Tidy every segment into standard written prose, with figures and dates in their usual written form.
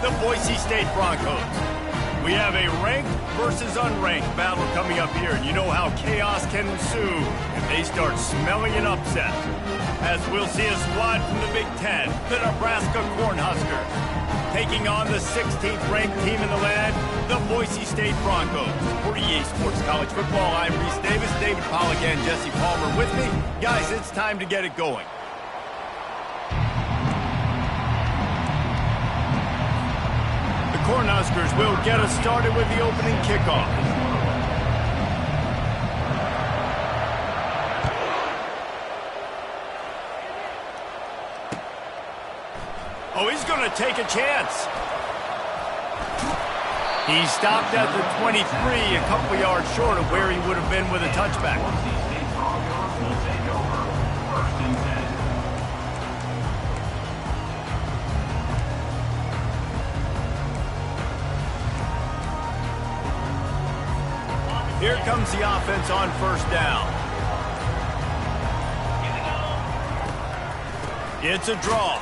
the Boise State Broncos. We have a ranked versus unranked battle coming up here, and you know how chaos can ensue if they start smelling an upset. As we'll see a squad from the Big Ten, the Nebraska Cornhuskers, taking on the 16th ranked team in the land, the Boise State Broncos. For EA Sports College Football, I'm Reese Davis, David Pollack, and Jesse Palmer with me. Guys, it's time to get it going. Cornhuskers will get us started with the opening kickoff. Oh, he's going to take a chance. He stopped at the 23, a couple yards short of where he would have been with a touchback. Here comes the offense on first down. It's a draw.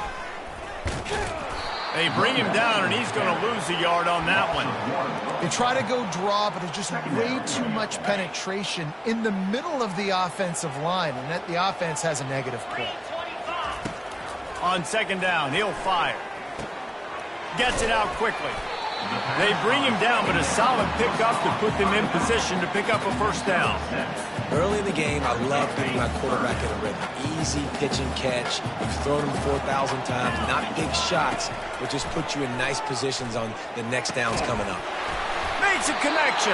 They bring him down, and he's going to lose a yard on that one. They try to go draw, but there's just way too much penetration in the middle of the offensive line, and that the offense has a negative play. On second down, he'll fire. Gets it out quickly. They bring him down, but a solid pickup to put them in position to pick up a first down. Early in the game, I love getting my quarterback in a rhythm. Easy pitch and catch. You've thrown him 4,000 times. Not big shots, but just put you in nice positions on the next downs coming up. Makes a connection.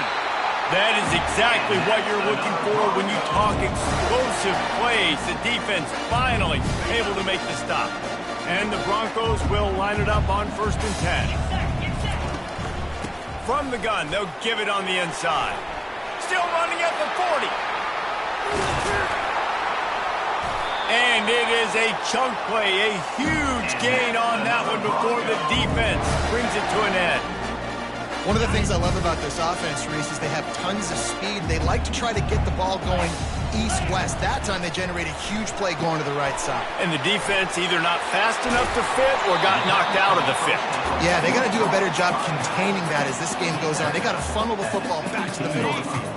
That is exactly what you're looking for when you talk explosive plays. The defense finally able to make the stop. And the Broncos will line it up on 1st and 10. From the gun, they'll give it on the inside. Still running at the 40. And it is a chunk play, a huge gain on that one before the defense brings it to an end. One of the things I love about this offense, Reese, is they have tons of speed. They like to try to get the ball going east-west. That time they generate a huge play going to the right side. And the defense either not fast enough to fit or got knocked out of the fit. Yeah, they got to do a better job containing that as this game goes on. They got to funnel the football back to the middle of the field.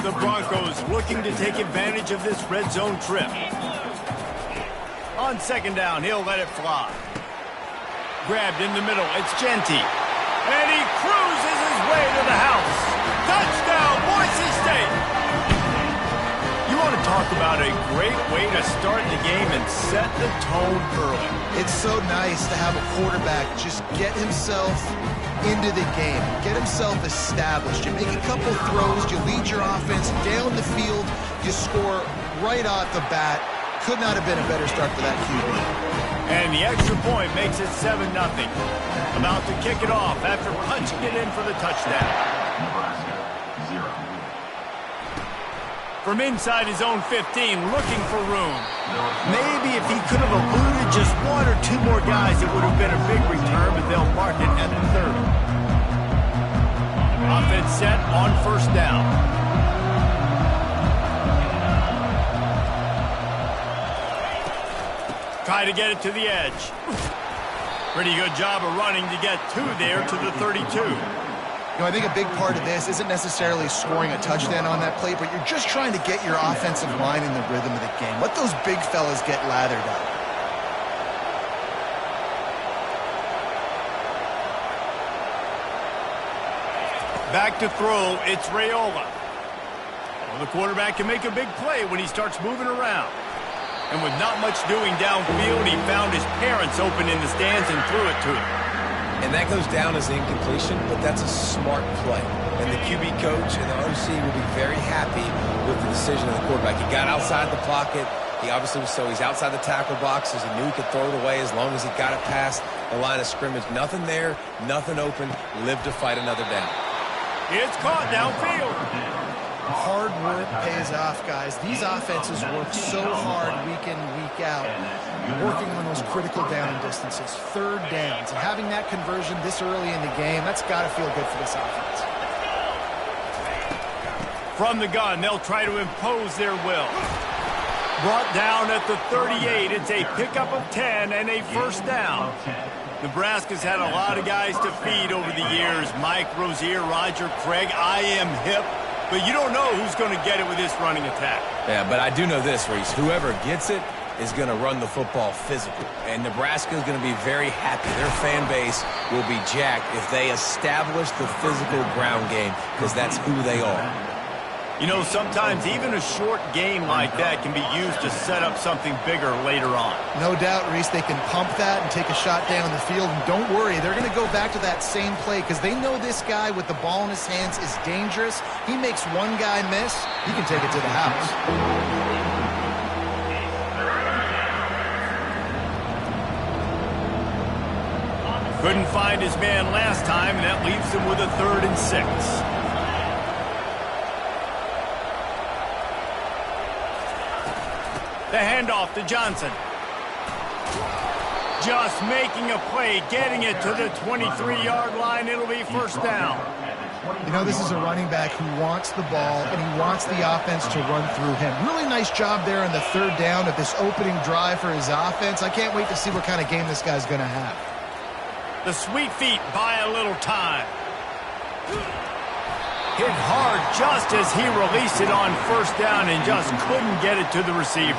The Broncos looking to take advantage of this red zone trip. On second down, he'll let it fly. Grabbed in the middle, it's Genty. And he cruises his way to the house. Touchdown, Boise State! You want to talk about a great way to start the game and set the tone early. It's so nice to have a quarterback just get himself into the game, get himself established. You make a couple throws, you lead your offense down the field, you score right off the bat. Could not have been a better start for that QB. And the extra point makes it 7-0. About to kick it off after punching it in for the touchdown. From inside his own 15, looking for room. Maybe if he could have eluded just one or two more guys, it would have been a big return, but they'll mark it at the 30. Offense set on first down. Try to get it to the edge. Pretty good job of running to get there to the 32. You know, I think a big part of this isn't necessarily scoring a touchdown on that play, but you're just trying to get your offensive line in the rhythm of the game. Let those big fellas get lathered up. Back to throw, it's Raiola. Well, the quarterback can make a big play when he starts moving around. And with not much doing downfield, he found his parents open in the stands and threw it to him. And that goes down as incompletion, but that's a smart play. And the QB coach and the OC will be very happy with the decision of the quarterback. He got outside the pocket. He obviously was he's outside the tackle boxes. He knew he could throw it away as long as he got it past the line of scrimmage. Nothing there, nothing open. Live to fight another down. It's caught downfield. Hard work pays off, guys. These offenses work so hard week in, week out, working on those critical down and distances, third downs, and having that conversion this early in the game, that's got to feel good for this offense. From the gun, they'll try to impose their will. Brought down at the 38. It's a pickup of 10 and a first down. Nebraska's had a lot of guys to feed over the years. Mike Rozier, Roger Craig, I am hip. But you don't know who's going to get it with this running attack. Yeah, but I do know this, Reese. Whoever gets it is going to run the football physical. And Nebraska is going to be very happy. Their fan base will be jacked if they establish the physical ground game, because that's who they are. You know, sometimes even a short game like that can be used to set up something bigger later on. No doubt, Reese, they can pump that and take a shot down the field. And don't worry, they're going to go back to that same play because they know this guy with the ball in his hands is dangerous. He makes one guy miss, he can take it to the house. Couldn't find his man last time, and that leaves him with a 3rd and 6. The handoff to Johnson. Just making a play, getting it to the 23-yard line. It'll be 1st down. You know, this is a running back who wants the ball, and he wants the offense to run through him. Really nice job there on the 3rd down of this opening drive for his offense. I can't wait to see what kind of game this guy's going to have. The sweet feet buy a little time. Hit hard just as he released it on 1st down and just couldn't get it to the receiver.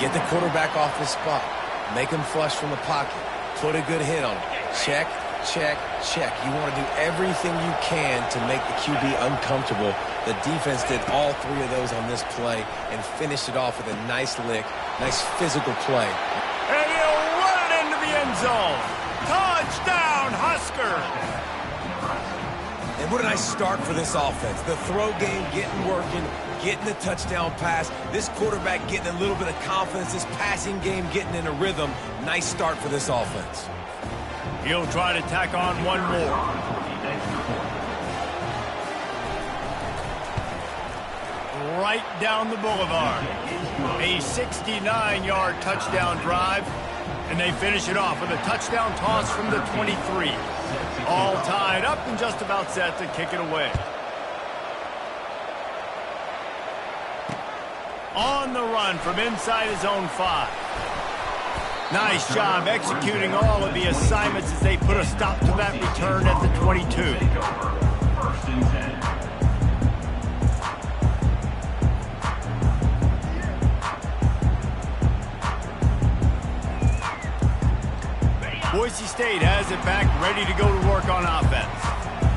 Get the quarterback off his spot. Make him flush from the pocket. Put a good hit on him. Check, check, check. You want to do everything you can to make the QB uncomfortable. The defense did all 3 of those on this play and finished it off with a nice lick, nice physical play. And he'll run it into the end zone. Touchdown, Husker! And what a nice start for this offense. The throw game getting working, getting the touchdown pass. This quarterback getting a little bit of confidence. This passing game getting in a rhythm. Nice start for this offense. He'll try to tack on one more. Right down the boulevard. A 69-yard touchdown drive. And they finish it off with a touchdown toss from the 23. All tied up and just about set to kick it away. On the run from inside his own 5. Nice job executing all of the assignments as they put a stop to that return at the 22. Boise State has it back, ready to go to work on offense.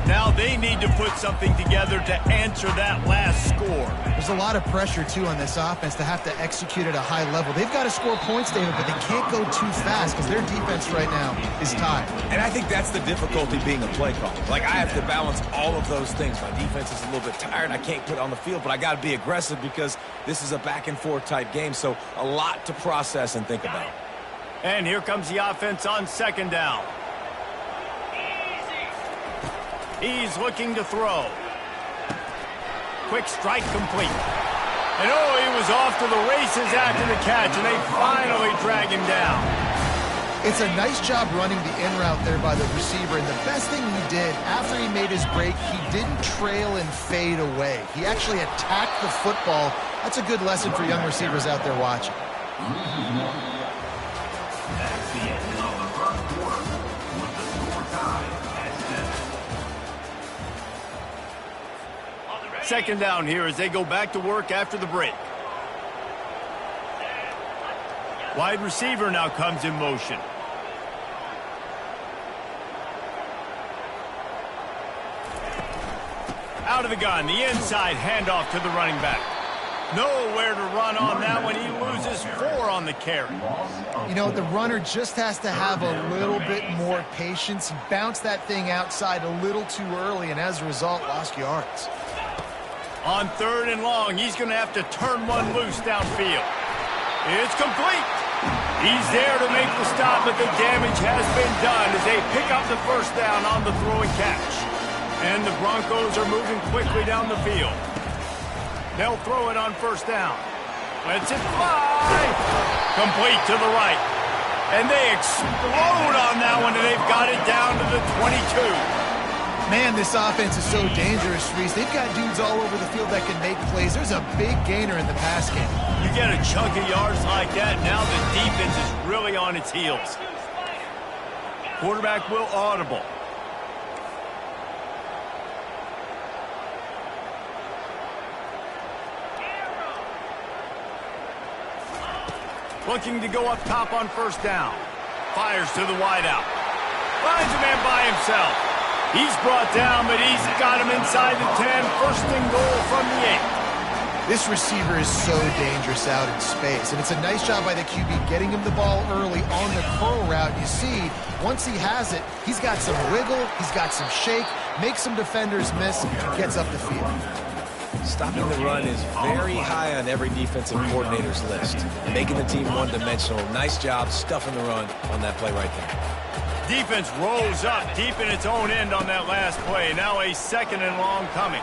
Now they need to put something together to answer that last score. There's a lot of pressure, too, on this offense to have to execute at a high level. They've got to score points, David, but they can't go too fast because their defense right now is tied. And I think that's the difficulty being a play caller. Like, I have to balance all of those things. My defense is a little bit tired. I can't put it on the field, but I got to be aggressive because this is a back-and-forth type game, so a lot to process and think about. And here comes the offense on 2nd down. He's looking to throw. Quick strike complete. And oh, he was off to the races after the catch, and they finally drag him down. It's a nice job running the in route there by the receiver, and the best thing he did after he made his break, he didn't trail and fade away. He actually attacked the football. That's a good lesson for young receivers out there watching. That's the end of the 1st quarter with the score tied at 10. 2nd down here as they go back to work after the break. Wide receiver now comes in motion. Out of the gun, the inside handoff to the running back. Nowhere to run on that one. He loses 4 on the carry. You know, the runner just has to have a little bit more patience. He bounced that thing outside a little too early, and as a result, lost yards. On 3rd and long, he's going to have to turn one loose downfield. It's complete. He's there to make the stop, but the damage has been done as they pick up the 1st down on the throw and catch. And the Broncos are moving quickly down the field. They'll throw it on 1st down. Lets it fly. Complete to the right. And they explode on that one, and they've got it down to the 22. Man, this offense is so dangerous, Reese. They've got dudes all over the field that can make plays. There's a big gainer in the pass game. You get a chunk of yards like that, now the defense is really on its heels. Quarterback will audible. Looking to go up top on first down. Fires to the wideout. Finds a man by himself. He's brought down, but he's got him inside the 10. First and goal from the 8. This receiver is so dangerous out in space, and it's a nice job by the QB getting him the ball early on the curl route. You see, once he has it, he's got some wiggle, he's got some shake, makes some defenders miss, and gets up the field. Stopping the run is very high on every defensive coordinator's list. Making the team one-dimensional. Nice job stuffing the run on that play right there. Defense rolls up deep in its own end on that last play. Now a second and long coming.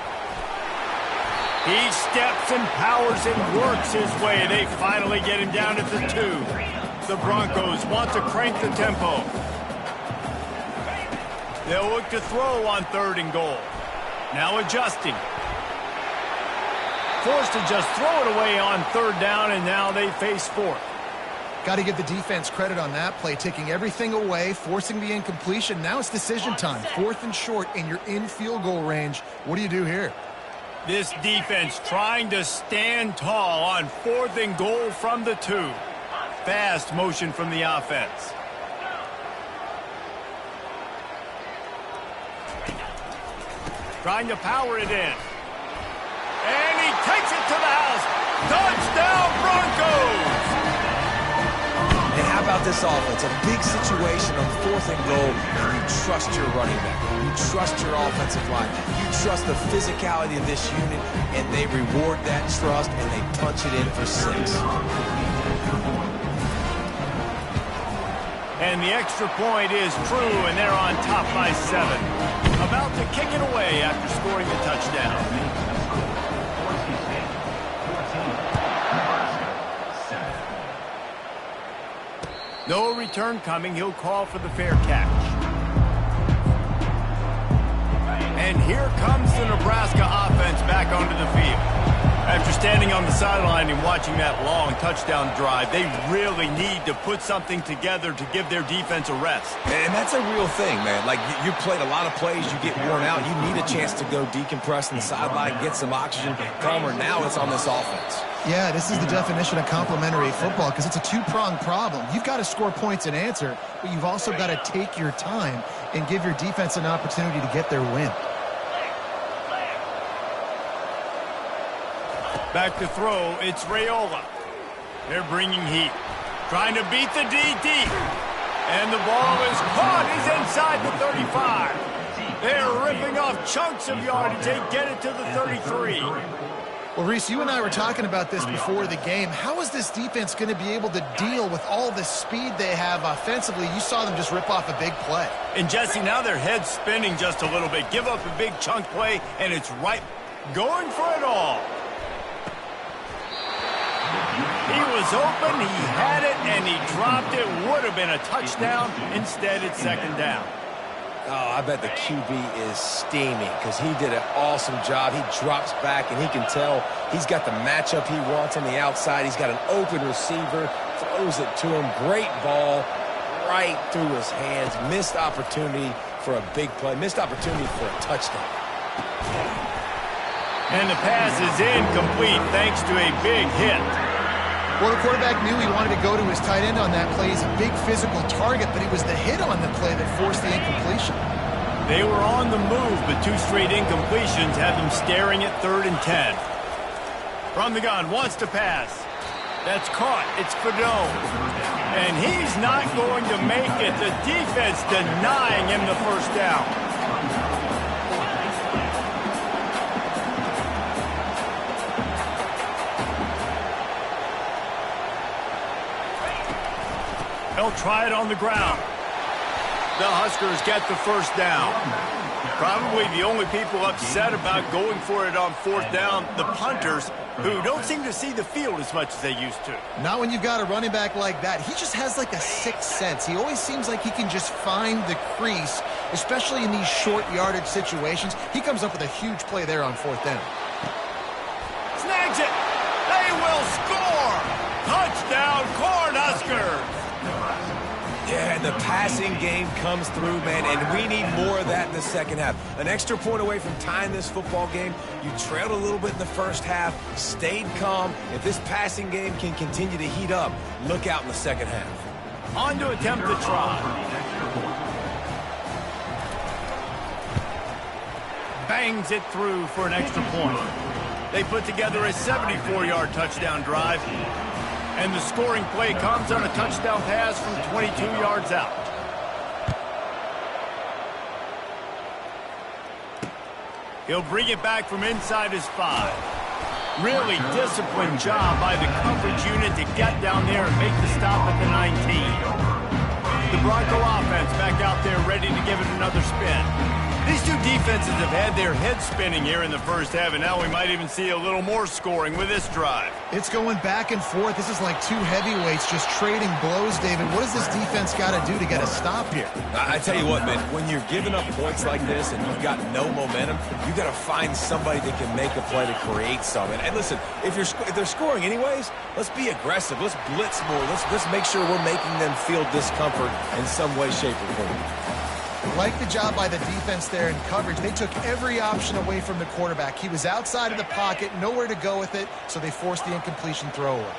He steps and powers and works his way. They finally get him down at the 2. The Broncos want to crank the tempo. They'll look to throw on 3rd and goal. Now adjusting. Forced to just throw it away on 3rd down, and now they face 4th. Got to give the defense credit on that play, taking everything away, forcing the incompletion. Now it's decision time. 4th and short, and you're in field goal range. What do you do here? This defense trying to stand tall on 4th and goal from the 2. Fast motion from the offense. Trying to power it in. And he takes it to the house. Touchdown, Broncos! And how about this offense? A big situation on 4th and goal, and you trust your running back. You trust your offensive line. You trust the physicality of this unit, and they reward that trust, and they punch it in for 6. And the extra point is true, and they're on top by 7. About to kick it away after scoring the touchdown. No return coming. He'll call for the fair catch. And here comes the Nebraska offense back onto the field. After standing on the sideline and watching that long touchdown drive, they really need to put something together to give their defense a rest. And that's a real thing, man. Like, you played a lot of plays, you get worn out, you need a chance to go decompress on the sideline, get some oxygen, calmer. Now it's on this offense. Yeah, this is the definition of complementary football because it's a two-pronged problem. You've got to score points and answer, but you've also got to take your time and give your defense an opportunity to get their win. Back to throw, it's Raiola. They're bringing heat. Trying to beat the DT. And the ball is caught. He's inside the 35. They're ripping off chunks of yardage. They get it to the 33. Well, Reese, you and I were talking about this before the game. How is this defense going to be able to deal with all the speed they have offensively? You saw them just rip off a big play. And, Jesse, now their head's spinning just a little bit. Give up a big chunk play, and it's right going for it all. He was open, he had it, and he dropped it. Would have been a touchdown. Instead, it's 2nd down. Oh, I bet the QB is steaming because he did an awesome job. He drops back, and he can tell he's got the matchup he wants on the outside. He's got an open receiver, throws it to him. Great ball right through his hands. Missed opportunity for a big play. Missed opportunity for a touchdown. And the pass is incomplete thanks to a big hit. Well, the quarterback knew he wanted to go to his tight end on that play. He's a big physical target, but it was the hit on the play that forced the incompletion. They were on the move, but 2 straight incompletions have them staring at 3rd and 10. From the gun, wants to pass. That's caught. It's Fedone. And he's not going to make it. The defense denying him the first down. They'll try it on the ground. The Huskers get the first down. Probably the only people upset about going for it on 4th down, the punters, who don't seem to see the field as much as they used to. Not when you've got a running back like that. He just has like a sixth sense. He always seems like he can just find the crease, especially in these short yardage situations. He comes up with a huge play there on 4th down. Snags it. They will score. Touchdown, Cornhuskers. Yeah, And the passing game comes through, man, and we need more of that in the second half. An extra point away from tying this football game. You trailed a little bit in the first half, stayed calm. If this passing game can continue to heat up, look out in the second half. On to attempt the try. Bangs it through for an extra point. They put together a 74-yard touchdown drive. And the scoring play comes on a touchdown pass from 22 yards out. He'll bring it back from inside his 5. Really disciplined job by the coverage unit to get down there and make the stop at the 19. The Bronco offense back out there ready to give it another spin. These two defenses have had their heads spinning here in the first half, and now we might even see a little more scoring with this drive. It's going back and forth. This is like two heavyweights just trading blows, David. What does this defense got to do to get a stop here? I tell you what, man, when you're giving up points like this and you've got no momentum, you got to find somebody that can make a play to create something. And listen, if they're scoring anyways, let's be aggressive. Let's blitz more. Let's make sure we're making them feel discomfort in some way, shape, or form. Like the job by the defense there in coverage. They took every option away from the quarterback. He was outside of the pocket, nowhere to go with it, so they forced the incompletion throw away.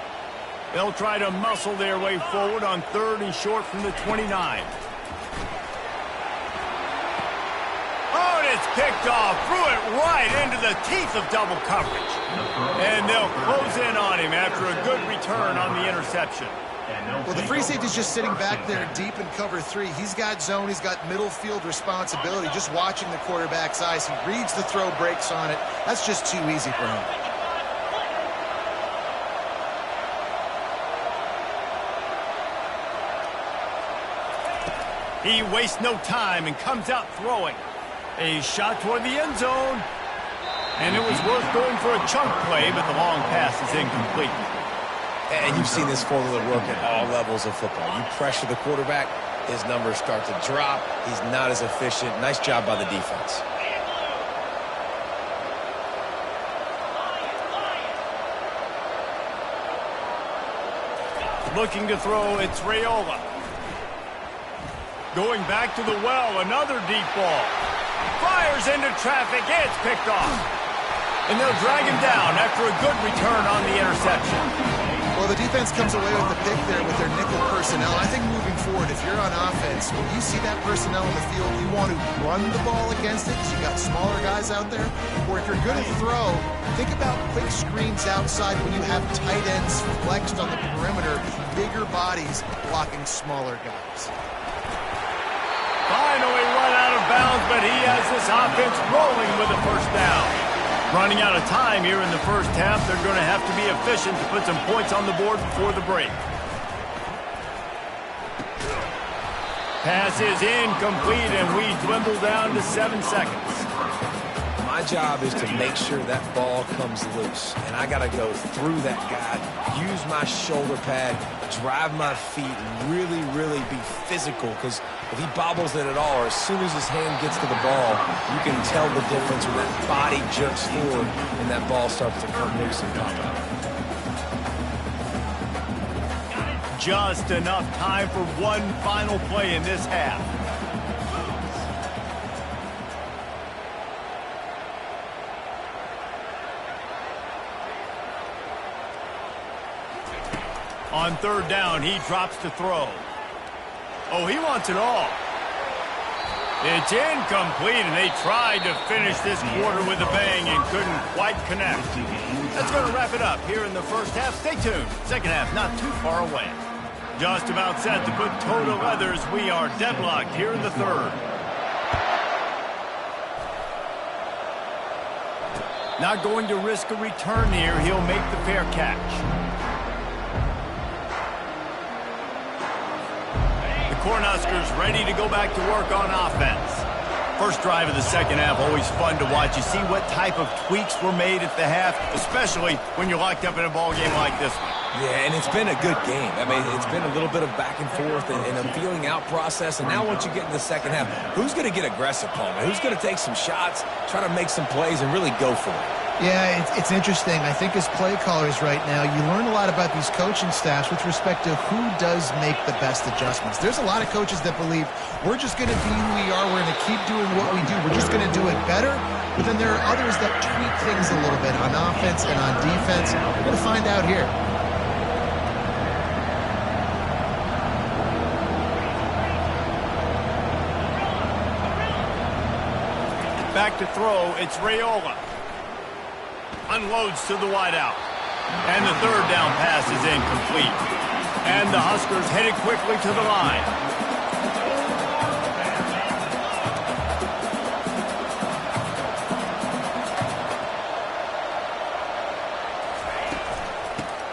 They'll try to muscle their way forward on 3rd and short from the 29. Oh, and it's picked off. Threw it right into the teeth of double coverage. And they'll close in on him after a good return on the interception. Well, the free safety's just sitting back there deep in cover 3. He's got zone. He's got middle field responsibility. Just watching the quarterback's eyes. He reads the throw, breaks on it. That's just too easy for him. He wastes no time and comes out throwing. A shot toward the end zone. And it was worth going for a chunk play, but the long pass is incomplete. And you've seen this formula work at all levels of football. You pressure the quarterback, his numbers start to drop. He's not as efficient. Nice job by the defense. Looking to throw, it's Raiola. Going back to the well, another deep ball. Fires into traffic, it's picked off. And they'll drag him down after a good return on the interception. Well, the defense comes away with the pick there with their nickel personnel. I think moving forward, if you're on offense, when you see that personnel in the field, you want to run the ball against it because you got smaller guys out there. Or if you're good at throw, think about quick screens outside when you have tight ends flexed on the perimeter, bigger bodies blocking smaller guys. Finally run out of bounds, but he has this offense rolling with a first down. Running out of time here in the first half. They're going to have to be efficient to put some points on the board before the break. Pass is incomplete, and we dwindle down to 7 seconds. My job is to make sure that ball comes loose, and I got to go through that guy, use my shoulder pad, drive my feet, and really, really be physical, because if he bobbles it at all, or as soon as his hand gets to the ball, you can tell the difference when that body jerks forward and that ball starts to come loose and pop out. Just enough time for one final play in this half. On 3rd down, he drops to throw. Oh, he wants it all. It's incomplete, and they tried to finish this quarter with a bang and couldn't quite connect. That's going to wrap it up here in the first half. Stay tuned. Second half not too far away. Just about set to put toe to leathers. We are deadlocked here in the 3rd. Not going to risk a return here. He'll make the fair catch. Cornhuskers ready to go back to work on offense. First drive of the second half, always fun to watch. You see what type of tweaks were made at the half, especially when you're locked up in a ball game like this one. Yeah, and it's been a good game. I mean, it's been a little bit of back and forth and a feeling out process. And now once you get in the second half, who's going to get aggressive, Paul? Who's going to take some shots, try to make some plays, and really go for it? Yeah, it's interesting. I think as play callers right now, you learn a lot about these coaching staffs with respect to who does make the best adjustments. There's a lot of coaches that believe we're just going to be who we are. We're going to keep doing what we do. We're just going to do it better. But then there are others that tweak things a little bit on offense and on defense. We're going to find out here. Back to throw, it's Raiola. Unloads to the wideout. And the third down pass is incomplete. And the Huskers headed quickly to the line.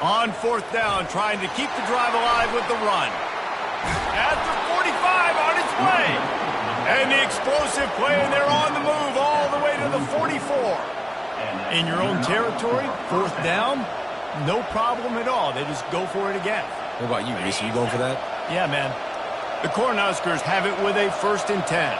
On fourth down, trying to keep the drive alive with the run. At the 45, on its way. And the explosive play, and they're on the move all the way to the 44. In your own territory, fourth down, no problem at all. They just go for it again. What about you, Reese? Are you going for that? Yeah, man. The Cornhuskers have it with a 1st and 10.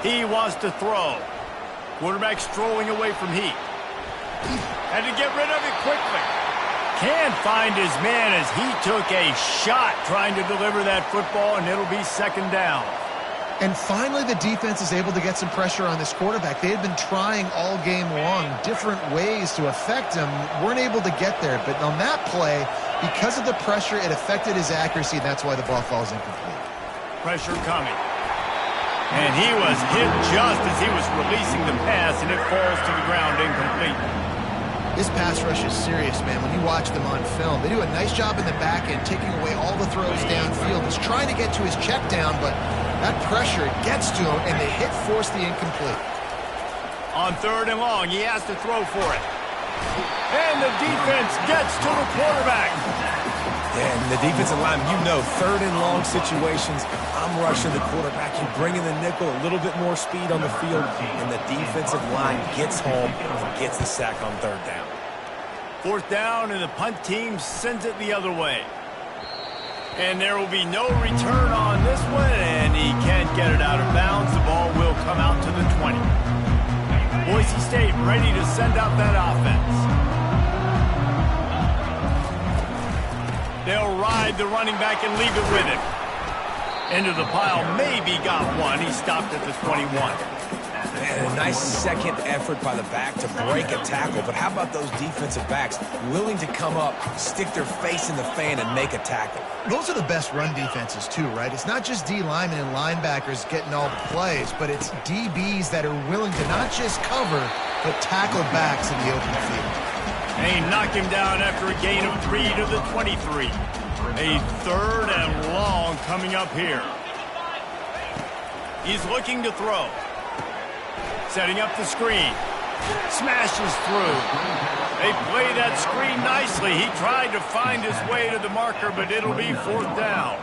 He wants to throw. Quarterback strolling away from Heat. Had to get rid of it quickly. Can't find his man as he took a shot trying to deliver that football, and it'll be 2nd down. And finally, the defense is able to get some pressure on this quarterback. They had been trying all game long different ways to affect him. Weren't able to get there. But on that play, because of the pressure, it affected his accuracy, and that's why the ball falls incomplete. Pressure coming. And he was hit just as he was releasing the pass, and it falls to the ground incomplete. This pass rush is serious, man. When you watch them on film, they do a nice job in the back end, taking away all the throws downfield. He's trying to get to his check down, but that pressure gets to him, and the hit forced the incomplete. On 3rd and long, he has to throw for it. And the defense gets to the quarterback. And the defensive line, you know, 3rd and long situations, I'm rushing the quarterback. You bring in the nickel, a little bit more speed on the field, and the defensive line gets home and gets the sack on 3rd down. 4th down, and the punt team sends it the other way. And there will be no return on this one, and he can't get it out of bounds. The ball will come out to the 20. Boise State ready to send out that offense. They'll ride the running back and leave it with him. Into the pile, maybe got one. He stopped at the 21. And a nice second effort by the back to break a tackle. But how about those defensive backs willing to come up, stick their face in the fan, and make a tackle? Those are the best run defenses, too, right? It's not just D linemen and linebackers getting all the plays, but it's DBs that are willing to not just cover, but tackle backs in the open field. And he knocked him down after a gain of 3 to the 23. A 3rd and long coming up here. He's looking to throw. Setting up the screen. Smashes through. They play that screen nicely. He tried to find his way to the marker, but it'll be 4th down.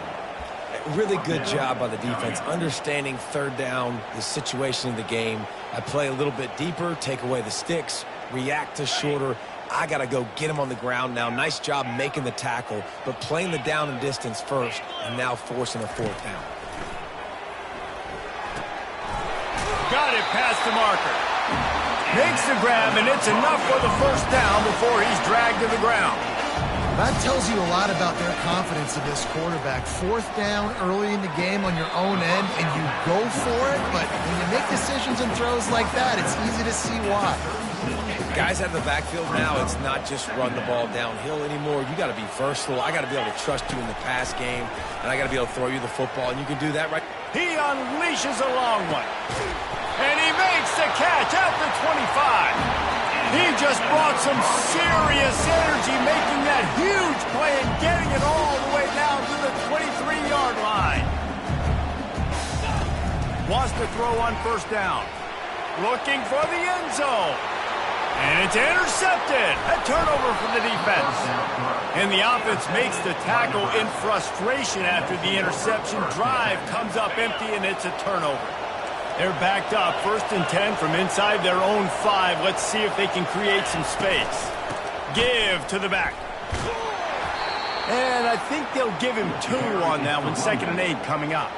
Really good job by the defense, understanding 3rd down, the situation in the game. I play a little bit deeper, take away the sticks, react to shorter. I got to go get him on the ground now. Nice job making the tackle, but playing the down and distance first, and now forcing a 4th down. Got it past the marker. Makes the grab, and it's enough for the 1st down before he's dragged to the ground. That tells you a lot about their confidence in this quarterback. 4th down early in the game on your own end, and you go for it, but when you make decisions and throws like that, it's easy to see why. Guys out of the backfield now, it's not just run the ball downhill anymore. You got to be versatile. I got to be able to trust you in the pass game, and I got to be able to throw you the football, and you can do that right. He unleashes a long one. And he makes the catch at the 25. He just brought some serious energy, making that huge play and getting it all the way down to the 23-yard line. Wants to throw on 1st down. Looking for the end zone. And it's intercepted. A turnover for the defense. And the offense makes the tackle in frustration after the interception. Drive comes up empty, and it's a turnover. They're backed up, 1st and 10 from inside their own 5. Let's see if they can create some space. Give to the back. And I think they'll give him 2 on that one, 2nd and 8 coming up.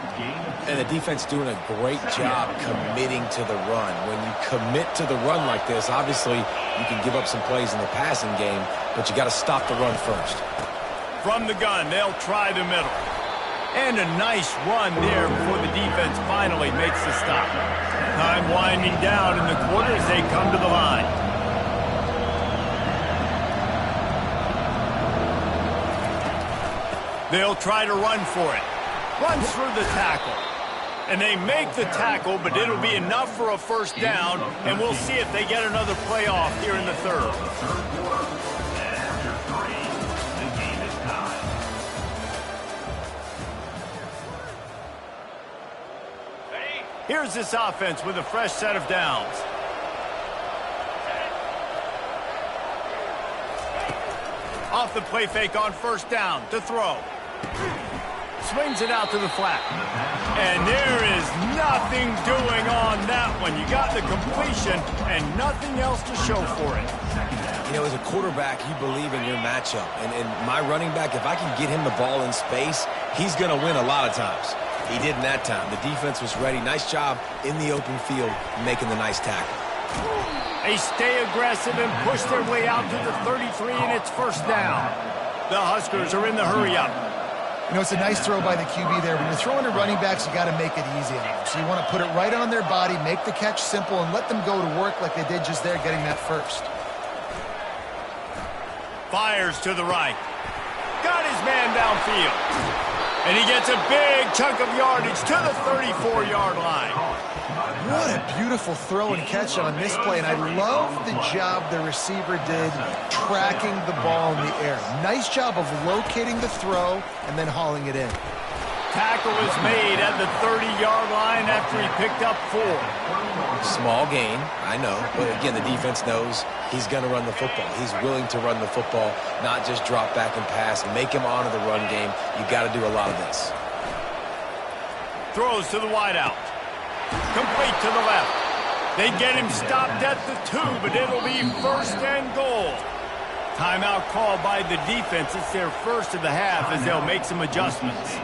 And the defense doing a great job committing to the run. When you commit to the run like this, obviously you can give up some plays in the passing game, but you got to stop the run first. From the gun, they'll try the middle. And a nice run there before the defense finally makes the stop. Time winding down in the quarter as they come to the line. They'll try to run for it. Runs through the tackle. And they make the tackle, but it'll be enough for a 1st down, and we'll see if they get another play off here in the 3rd. Here's this offense with a fresh set of downs. Off the play fake on 1st down to throw. Swings it out to the flat. And there is nothing doing on that one. You got the completion and nothing else to show for it. You know, as a quarterback, you believe in your matchup. And my running back, if I can get him the ball in space, he's going to win a lot of times. He did in that time. The defense was ready. Nice job in the open field making the nice tackle. They stay aggressive and push their way out to the 33, and it's 1st down. The Huskers are in the hurry-up. You know, it's a nice throw by the QB there. When you're throwing to running backs, you got to make it easy on them. So you want to put it right on their body, make the catch simple, and let them go to work like they did just there, getting that 1st. Fires to the right. Got his man downfield. And he gets a big chunk of yardage to the 34-yard line. What a beautiful throw and catch on this play, and I love the job the receiver did tracking the ball in the air. Nice job of locating the throw and then hauling it in. Tackle is made at the 30-yard line after he picked up 4. Small gain, I know, but again, the defense knows he's going to run the football. He's willing to run the football, not just drop back and pass and make him honor the run game. You got to do a lot of this. Throws to the wideout. Complete to the left. They get him stopped at the 2, but it'll be 1st and goal. Timeout called by the defense. It's their 1st of the half as they'll make some adjustments.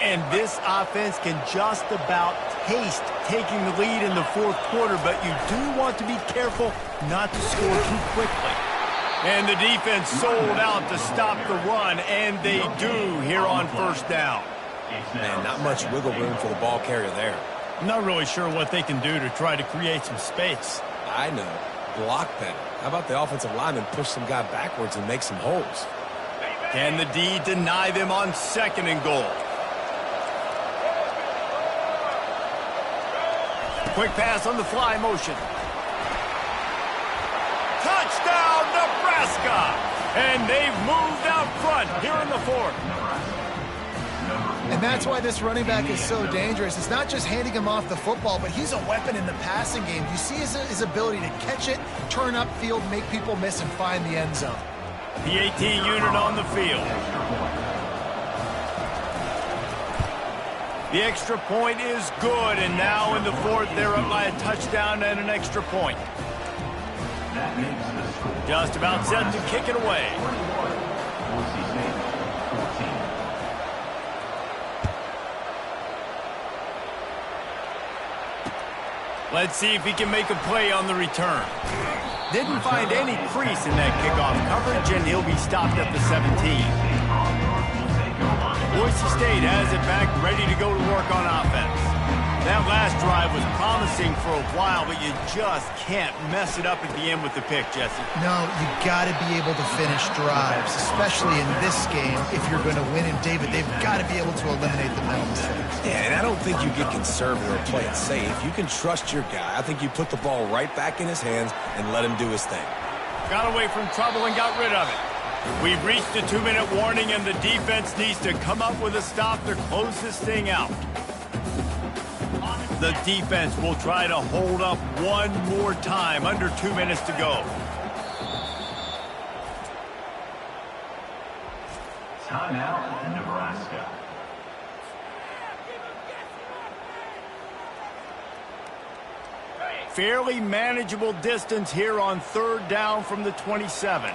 And this offense can just about taste taking the lead in the 4th quarter, but you do want to be careful not to score too quickly. And the defense sold out to stop the run, and they do here on 1st down. Man, not much wiggle room for the ball carrier there. I'm not really sure what they can do to try to create some space. I know. Block better. How about the offensive lineman push some guy backwards and make some holes? Can the D deny them on 2nd and goal? Quick pass on the fly motion. Touchdown, Nebraska! And they've moved out front here in the 4th. And that's why this running back is so dangerous. It's not just handing him off the football, but he's a weapon in the passing game. You see his ability to catch it, turn upfield, make people miss, and find the end zone. The AT unit on the field. The extra point is good, and now in the 4th, they're up by a touchdown and an extra point. Just about set to kick it away. Let's see if he can make a play on the return. Didn't find any crease in that kickoff coverage, and he'll be stopped at the 17. Boise State has it back, ready to go to work on offense. That last drive was promising for a while, but you just can't mess it up at the end with the pick, Jesse. No, you got to be able to finish drives, especially in this game. If you're going to win, and David, they've got to be able to eliminate the mental mistakes. Yeah, and I don't think you get conservative or play it safe. You can trust your guy. I think you put the ball right back in his hands and let him do his thing. Got away from trouble and got rid of it. We've reached a 2-minute warning, and the defense needs to come up with a stop to close this thing out. The defense will try to hold up one more time. Under 2 minutes to go. Timeout, Nebraska. Fairly manageable distance here on 3rd down from the 27.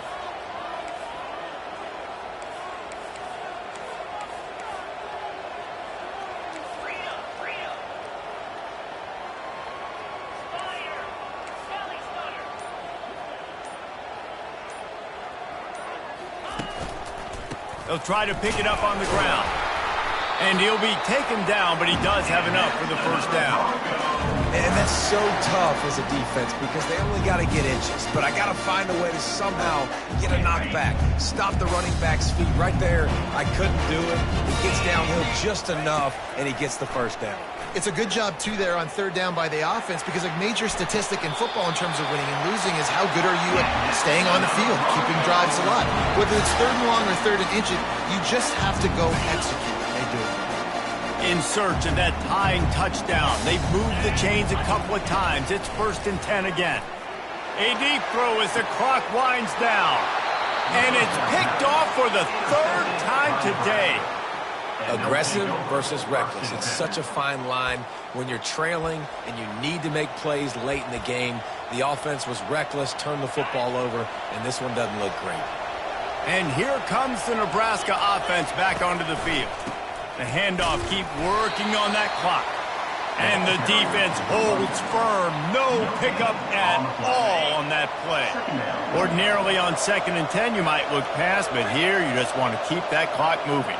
They'll try to pick it up on the ground. And he'll be taken down, but he does have enough for the 1st down. And that's so tough as a defense because they only got to get inches. But I got to find a way to somehow get a knockback. Stop the running back's feet right there. I couldn't do it. He gets downhill just enough, and he gets the 1st down. It's a good job, too, there on 3rd down by the offense because a major statistic in football in terms of winning and losing is how good are you at staying on the field, keeping drives alive. Whether it's 3rd and long or 3rd and inches, you just have to go execute. They do it. In search of that tying touchdown. They've moved the chains a couple of times. It's 1st and 10 again. A deep throw as the clock winds down. And it's picked off for the 3rd time today. Aggressive versus reckless. It's such a fine line when you're trailing and you need to make plays late in the game. The offense was reckless, turned the football over, and this one doesn't look great. And here comes the Nebraska offense back onto the field. The handoff keep working on that clock. And the defense holds firm. No pickup at all on that play. Ordinarily on 2nd and 10 you might look past, but here you just want to keep that clock moving.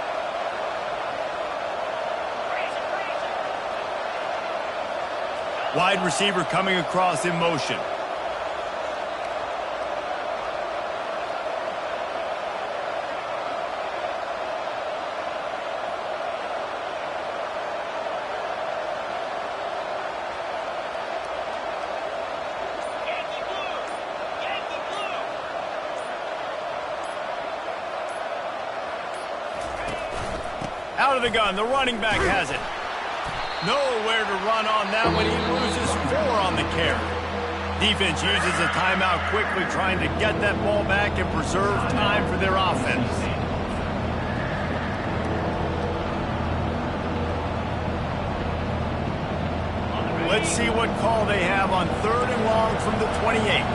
Wide receiver coming across in motion. Out of the gun, the running back has it. Nowhere to run on that one. He loses 4 on the carry. Defense uses a timeout quickly, trying to get that ball back and preserve time for their offense. Let's see what call they have on 3rd and long from the 28.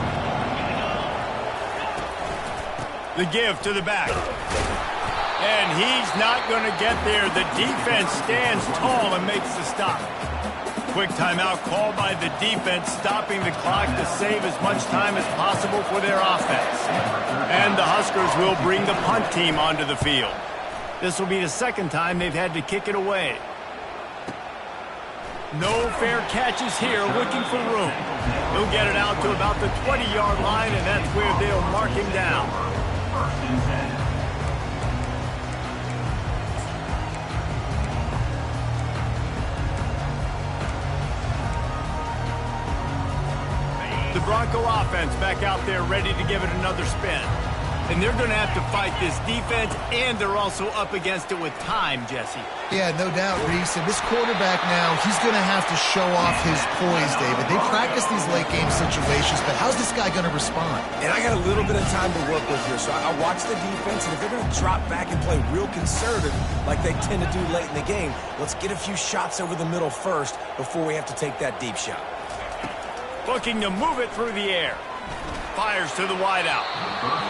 The give to the back. And he's not going to get there. The defense stands tall and makes the stop. Quick timeout called by the defense, stopping the clock to save as much time as possible for their offense. And the Huskers will bring the punt team onto the field. This will be the 2nd time they've had to kick it away. No fair catches here, looking for room. He'll get it out to about the 20-yard line, and that's where they'll mark him down. 1st and 10. The Bronco offense back out there ready to give it another spin. And they're going to have to fight this defense, and they're also up against it with time, Jesse. Yeah, no doubt, Reese. And this quarterback now, he's going to have to show off his poise, David. They practice these late-game situations, but how's this guy going to respond? And I got a little bit of time to work with here, so I watch the defense, and if they're going to drop back and play real conservative like they tend to do late in the game, let's get a few shots over the middle first before we have to take that deep shot. Looking to move it through the air. Fires to the wideout.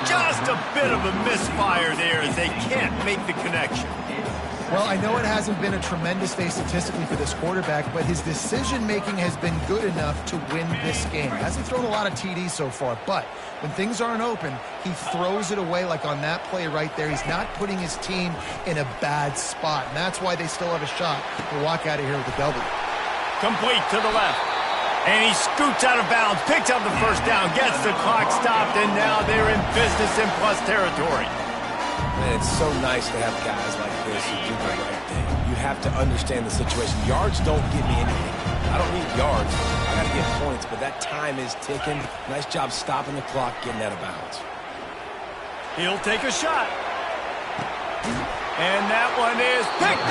Just a bit of a misfire there as they can't make the connection. Well, I know it hasn't been a tremendous day statistically for this quarterback, but his decision-making has been good enough to win this game. Hasn't thrown a lot of TDs so far, but when things aren't open, he throws it away like on that play right there. He's not putting his team in a bad spot, and that's why they still have a shot to walk out of here with a W. Complete to the left. And he scoots out of bounds, picks up the 1st down, gets the clock stopped, and now they're in business in plus territory. Man, it's so nice to have guys like this who do the right thing. You have to understand the situation. Yards don't get me anything. I don't need yards. I got to get points, but that time is ticking. Nice job stopping the clock, getting out of bounds. He'll take a shot. And that one is picked up.